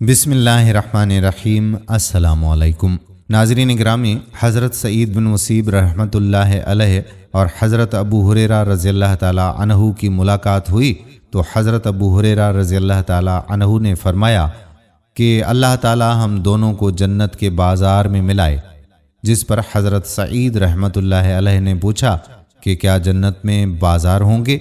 بسم اللہ الرحمن الرحیم۔ السلام علیکم ناظرین گرامی، حضرت سعید بن مسیب رحمۃ اللہ علیہ اور حضرت ابو ہریرہ رضی اللہ تعالی عنہ کی ملاقات ہوئی تو حضرت ابو ہریرہ رضی اللہ تعالی عنہ نے فرمایا کہ اللہ تعالی ہم دونوں کو جنت کے بازار میں ملائے، جس پر حضرت سعید رحمۃ اللہ علیہ نے پوچھا کہ کیا جنت میں بازار ہوں گے؟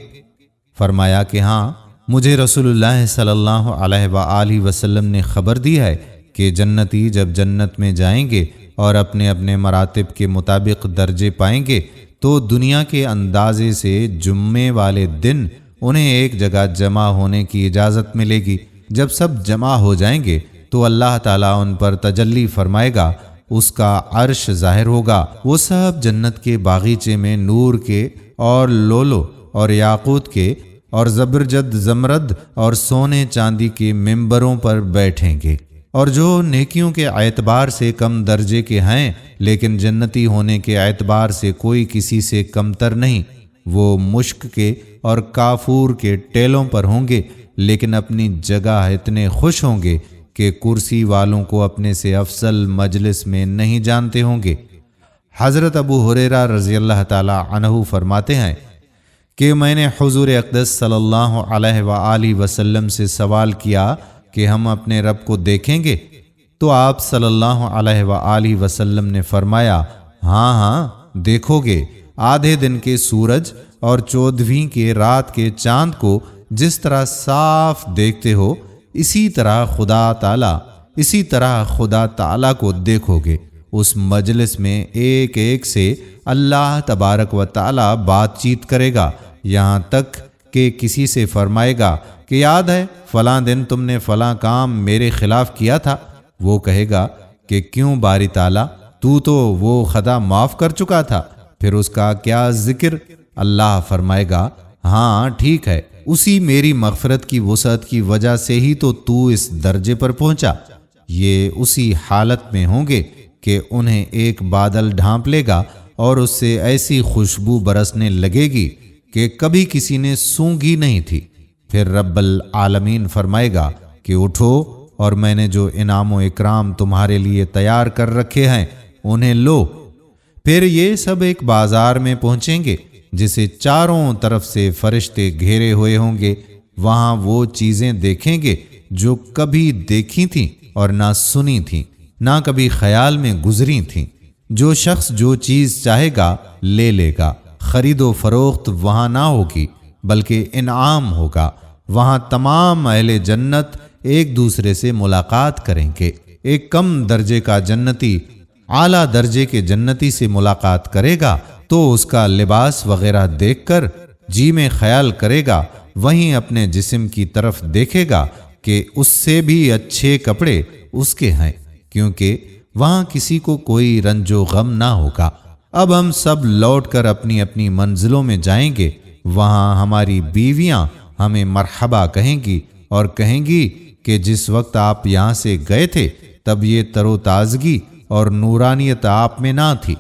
فرمایا کہ ہاں، مجھے رسول اللہ صلی اللہ علیہ وآلہ وسلم نے خبر دی ہے کہ جنتی جب جنت میں جائیں گے اور اپنے اپنے مراتب کے مطابق درجے پائیں گے تو دنیا کے اندازے سے جمعے والے دن انہیں ایک جگہ جمع ہونے کی اجازت ملے گی۔ جب سب جمع ہو جائیں گے تو اللہ تعالیٰ ان پر تجلی فرمائے گا، اس کا عرش ظاہر ہوگا، وہ سب جنت کے باغیچے میں نور کے اور لولو اور یاقوت کے اور زبرجد زمرد اور سونے چاندی کے ممبروں پر بیٹھیں گے، اور جو نیکیوں کے اعتبار سے کم درجے کے ہیں لیکن جنتی ہونے کے اعتبار سے کوئی کسی سے کمتر نہیں، وہ مشک کے اور کافور کے ٹیلوں پر ہوں گے، لیکن اپنی جگہ اتنے خوش ہوں گے کہ کرسی والوں کو اپنے سے افضل مجلس میں نہیں جانتے ہوں گے۔ حضرت ابو ہریرہ رضی اللہ تعالی عنہ فرماتے ہیں کہ میں نے حضور اقدس صلی اللہ علیہ وآلہ وسلم سے سوال کیا کہ ہم اپنے رب کو دیکھیں گے؟ تو آپ صلی اللہ علیہ وآلہ وسلم نے فرمایا، ہاں ہاں دیکھو گے، آدھے دن کے سورج اور 14ویں کے رات کے چاند کو جس طرح صاف دیکھتے ہو اسی طرح خدا تعالیٰ کو دیکھو گے۔ اس مجلس میں ایک ایک سے اللہ تبارک و تعالیٰ بات چیت کرے گا، یہاں تک کہ کسی سے فرمائے گا کہ یاد ہے فلاں دن تم نے فلاں کام میرے خلاف کیا تھا؟ وہ کہے گا کہ کیوں باری تعالیٰ، تو وہ خطا معاف کر چکا تھا، پھر اس کا کیا ذکر؟ اللہ فرمائے گا، ہاں ٹھیک ہے، اسی میری مغفرت کی وسعت کی وجہ سے ہی تو اس درجے پر پہنچا۔ یہ اسی حالت میں ہوں گے کہ انہیں ایک بادل ڈھانپ لے گا اور اس سے ایسی خوشبو برسنے لگے گی کہ کبھی کسی نے سونگھی نہیں تھی۔ پھر رب العالمین فرمائے گا کہ اٹھو اور میں نے جو انعام و اکرام تمہارے لیے تیار کر رکھے ہیں انہیں لو۔ پھر یہ سب ایک بازار میں پہنچیں گے جسے چاروں طرف سے فرشتے گھیرے ہوئے ہوں گے۔ وہاں وہ چیزیں دیکھیں گے جو کبھی دیکھی تھیں اور نہ سنی تھیں، نہ کبھی خیال میں گزری تھیں۔ جو شخص جو چیز چاہے گا لے لے گا۔ خرید و فروخت وہاں نہ ہوگی بلکہ انعام ہوگا۔ وہاں تمام اہل جنت ایک دوسرے سے ملاقات کریں گے۔ ایک کم درجے کا جنتی اعلیٰ درجے کے جنتی سے ملاقات کرے گا تو اس کا لباس وغیرہ دیکھ کر جی میں خیال کرے گا، وہیں اپنے جسم کی طرف دیکھے گا کہ اس سے بھی اچھے کپڑے اس کے ہیں، کیونکہ وہاں کسی کو کوئی رنج و غم نہ ہوگا۔ اب ہم سب لوٹ کر اپنی اپنی منزلوں میں جائیں گے۔ وہاں ہماری بیویاں ہمیں مرحبا کہیں گی اور کہیں گی کہ جس وقت آپ یہاں سے گئے تھے تب یہ تر و تازگی اور نورانیت آپ میں نہ تھی،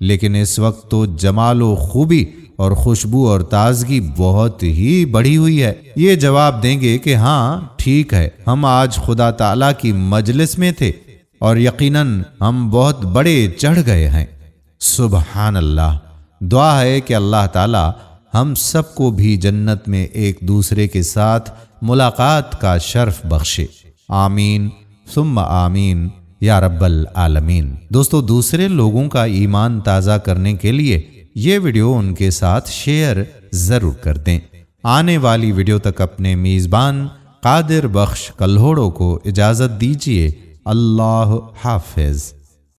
لیکن اس وقت تو جمال و خوبی اور خوشبو اور تازگی بہت ہی بڑھی ہوئی ہے۔ یہ جواب دیں گے کہ ہاں ٹھیک ہے، ہم آج خدا تعالیٰ کی مجلس میں تھے اور یقیناً ہم بہت بڑے چڑھ گئے ہیں۔ سبحان اللہ۔ دعا ہے کہ اللہ تعالیٰ ہم سب کو بھی جنت میں ایک دوسرے کے ساتھ ملاقات کا شرف بخشے، آمین ثم آمین یا رب العالمین۔ دوستو، دوسرے لوگوں کا ایمان تازہ کرنے کے لیے یہ ویڈیو ان کے ساتھ شیئر ضرور کر دیں۔ آنے والی ویڈیو تک اپنے میزبان قادر بخش کلہوڑو کو اجازت دیجیے۔ اللہ حافظ۔